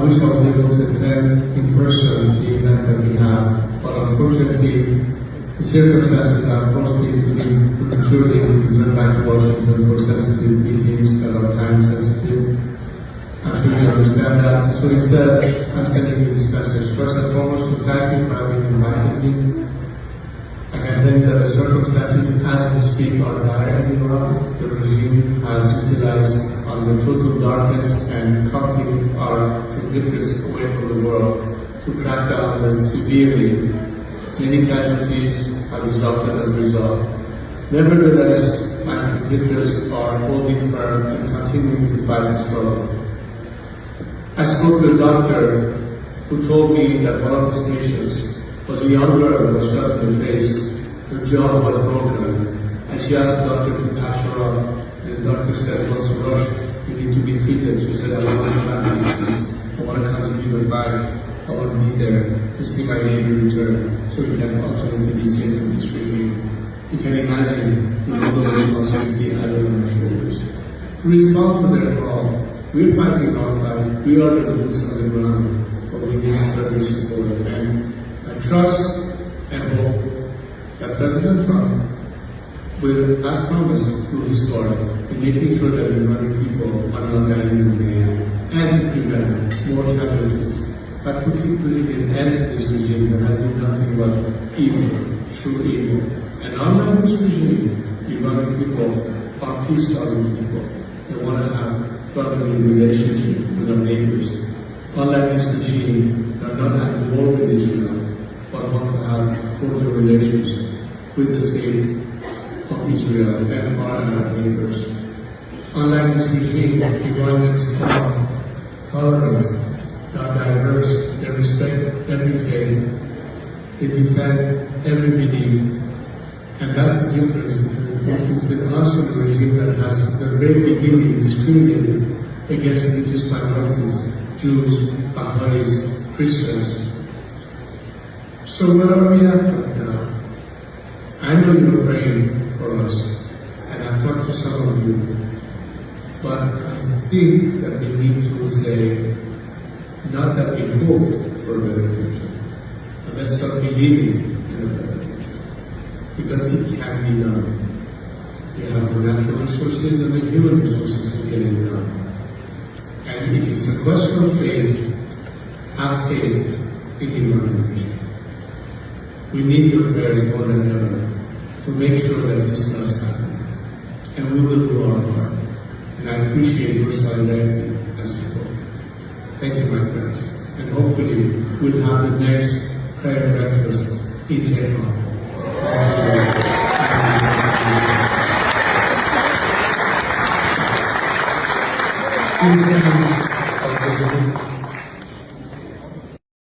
wish I was able to attend in person the event that we have, but unfortunately, the circumstances have forced me to be prematurely returned back to Washington for sensitive meetings that are time sensitive. I'm sure you understand that. So instead, I'm sending you this message. First and foremost, to thank you for having invited me. I can tell you that the circumstances as we speak are dire in Iran. The regime has utilized the total darkness and cutting our computers away from the world to crack down on it severely. Many casualties have resulted as a result. Nevertheless, my computers are holding firm and continuing to fight the struggle. I spoke to a doctor who told me that one of his patients was a young girl who was shot in the face. Her jaw was broken, and she asked the doctor to patch her up. And the doctor said, "What's the rush? You need to be treated." She said, "I want to family, please. I want to come to you and back. I want to be there to see my baby return, so we can ultimately be saved from this regime." You can imagine the level of responsibility I have on our shoulders. To respond to their call, we're fighting our fight. We are the boots on the ground, but we need further support. And I trust and hope that President Trump will, as promised through his story, in making sure that the Iranian people are not dying in vain, and to prevent more casualties, but to keep putting an end to this regime that has been nothing but evil, true evil. And unlike this regime, the Iranian people are peace-loving people. They want to have brotherly relationship with our neighbors. Unlike this regime, they are not at war with Israel, but want to have cordial relations with the state of Israel and our Arab neighbors. Unlike this regime, Iranians are tolerant, they are diverse, they respect every faith, they defend every belief, and that's the difference between us and the regime that has, at the very beginning, discriminated against religious minorities, Jews, Baha'is, Christians. So where are we at right now? I know you're praying for us, and I've talked to some of you, but I think that we need to say, not that we hope for a better future, but let's start believing in a better future, because it can be done. We have the natural resources and the human resources to get it done. And if it's a question of faith, have faith in the Iranian nation. We need your prayers more than ever to make sure that this does happen. And we will do our part. And I appreciate your solidarity and support. Thank you, my friends. And hopefully we'll have the next prayer breakfast in Tehran. Please stand.